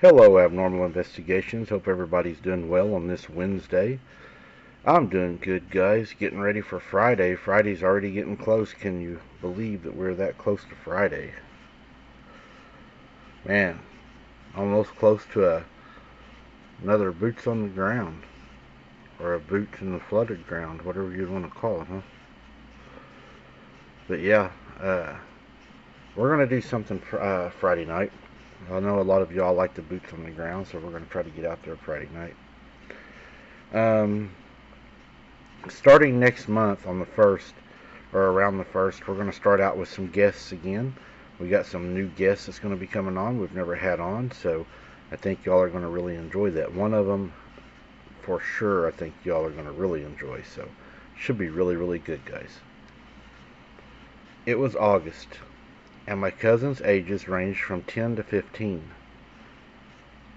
Hello, Abnormal Investigations. Hope everybody's doing well on this Wednesday. I'm doing good, guys. Getting ready for Friday. Friday's already getting close. Can you believe that we're that close to Friday? Man, almost close to another boots on the ground. Or a boots in the flooded ground, whatever you want to call it, huh? But yeah, we're going to do something Friday night. I know a lot of y'all like the boots on the ground, so we're going to try to get out there Friday night. Um, Starting next month on the 1st, or around the 1st, we're going to start out with some guests again. We got some new guests that's going to be coming on we've never had on, so I think y'all are going to really enjoy that. One of them, for sure, I think y'all are going to really enjoy, so should be really, really good, guys. It was August, and my cousins' ages ranged from 10 to 15.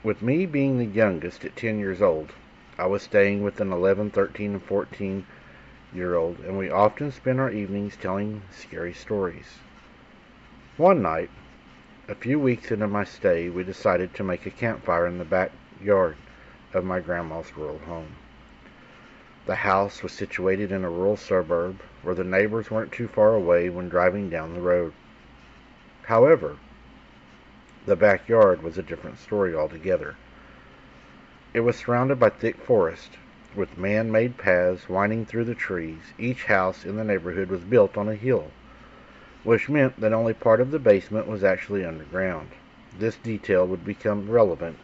With me being the youngest at 10 years old, I was staying with an 11, 13, and 14-year-old, and we often spent our evenings telling scary stories. One night, a few weeks into my stay, we decided to make a campfire in the backyard of my grandma's rural home. The house was situated in a rural suburb where the neighbors weren't too far away when driving down the road. However, the backyard was a different story altogether. It was surrounded by thick forest, with man-made paths winding through the trees. Each house in the neighborhood was built on a hill, which meant that only part of the basement was actually underground. This detail would become relevant,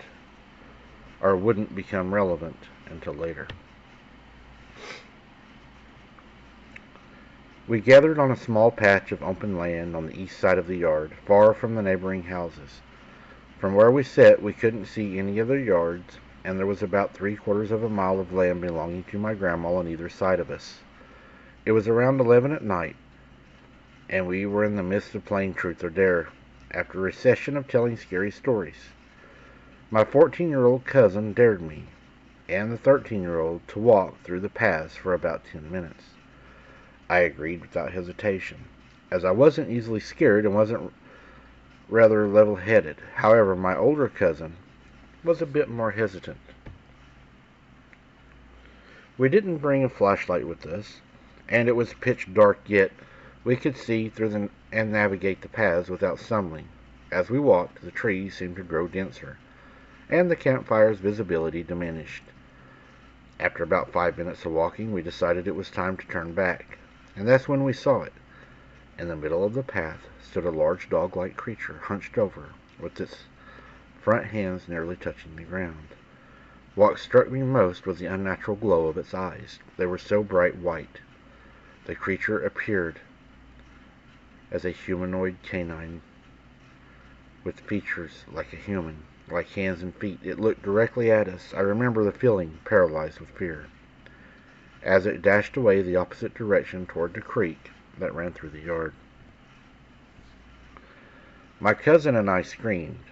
or wouldn't become relevant until later. We gathered on a small patch of open land on the east side of the yard, far from the neighboring houses. From where we sat, we couldn't see any other yards, and there was about 3/4 of a mile of land belonging to my grandma on either side of us. It was around 11 at night, and we were in the midst of playing Truth or Dare, after a session of telling scary stories. My 14-year-old cousin dared me, and the 13-year-old, to walk through the paths for about 10 minutes. I agreed without hesitation, as I wasn't easily scared and wasn't rather level-headed. However, my older cousin was a bit more hesitant. We didn't bring a flashlight with us, and it was pitch dark, yet we could see through and navigate the paths without stumbling. As we walked, the trees seemed to grow denser, and the campfire's visibility diminished. After about 5 minutes of walking, we decided it was time to turn back, and that's when we saw it. In the middle of the path stood a large dog-like creature, hunched over, with its front hands nearly touching the ground. What struck me most was the unnatural glow of its eyes. They were so bright white. The creature appeared as a humanoid canine with features like a human, like hands and feet. It looked directly at us. I remember the feeling, paralyzed with fear, as it dashed away the opposite direction toward the creek that ran through the yard. My cousin and I screamed,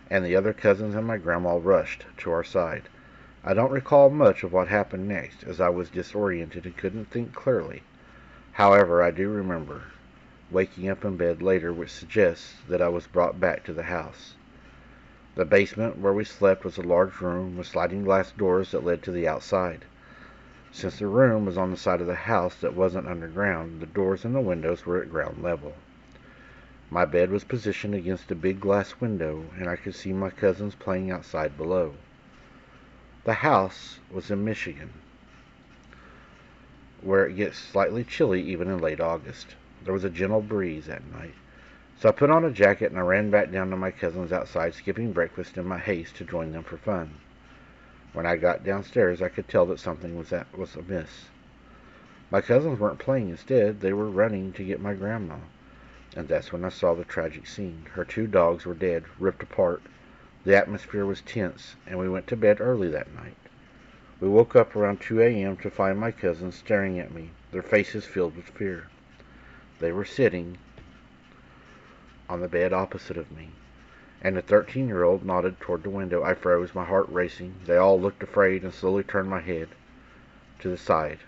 and the other cousins and my grandma rushed to our side. I don't recall much of what happened next, as I was disoriented and couldn't think clearly. However, I do remember waking up in bed later, which suggests that I was brought back to the house. The basement where we slept was a large room with sliding glass doors that led to the outside. Since the room was on the side of the house that wasn't underground, the doors and the windows were at ground level. My bed was positioned against a big glass window, and I could see my cousins playing outside below. The house was in Michigan, where it gets slightly chilly even in late August. There was a gentle breeze that night, so I put on a jacket and I ran back down to my cousins outside, skipping breakfast in my haste to join them for fun. When I got downstairs, I could tell that something was amiss. My cousins weren't playing. Instead, they were running to get my grandma. And that's when I saw the tragic scene. Her 2 dogs were dead, ripped apart. The atmosphere was tense, and we went to bed early that night. We woke up around 2 a.m. to find my cousins staring at me, their faces filled with fear. They were sitting on the bed opposite of me, and the 13-year-old nodded toward the window. I froze, my heart racing. They all looked afraid and slowly turned my head to the side,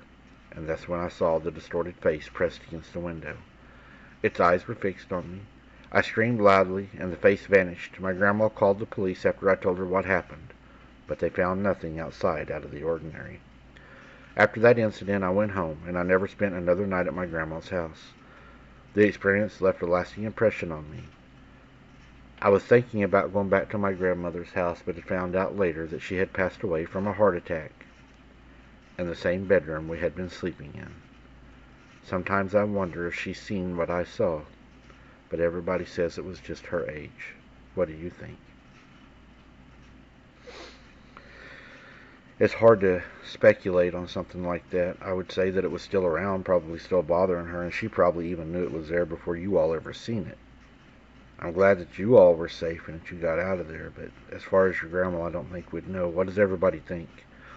and that's when I saw the distorted face pressed against the window. Its eyes were fixed on me. I screamed loudly, and the face vanished. My grandma called the police after I told her what happened, but they found nothing outside out of the ordinary. After that incident, I went home, and I never spent another night at my grandma's house. The experience left a lasting impression on me. I was thinking about going back to my grandmother's house, but had found out later that she had passed away from a heart attack in the same bedroom we had been sleeping in. Sometimes I wonder if she's seen what I saw, but everybody says it was just her age. What do you think? It's hard to speculate on something like that. I would say that it was still around, probably still bothering her, and she probably even knew it was there before you all ever seen it. I'm glad that you all were safe and that you got out of there, but as far as your grandma, I don't think we'd know. What does everybody think?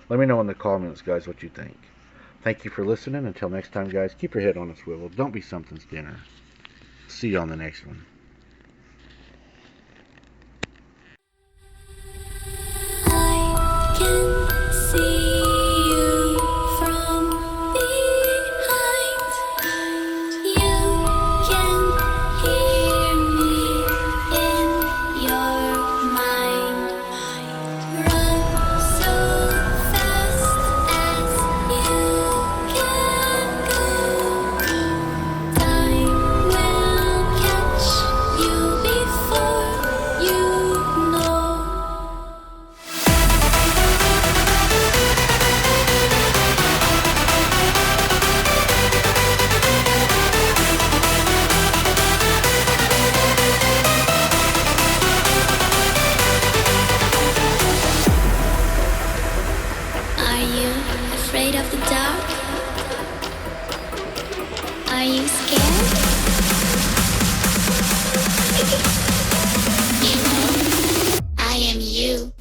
Let me know in the comments, guys, what you think. Thank you for listening. Until next time, guys, keep your head on a swivel. Don't be something's dinner. See you on the next one. I can see you from behind. You can hear me in your mind. Run so fast as you can go. Time will catch you before you know. Are you afraid of the dark? Are you scared? You know, I am you.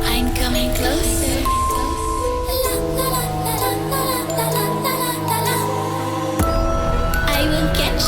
I'm coming closer. I will catch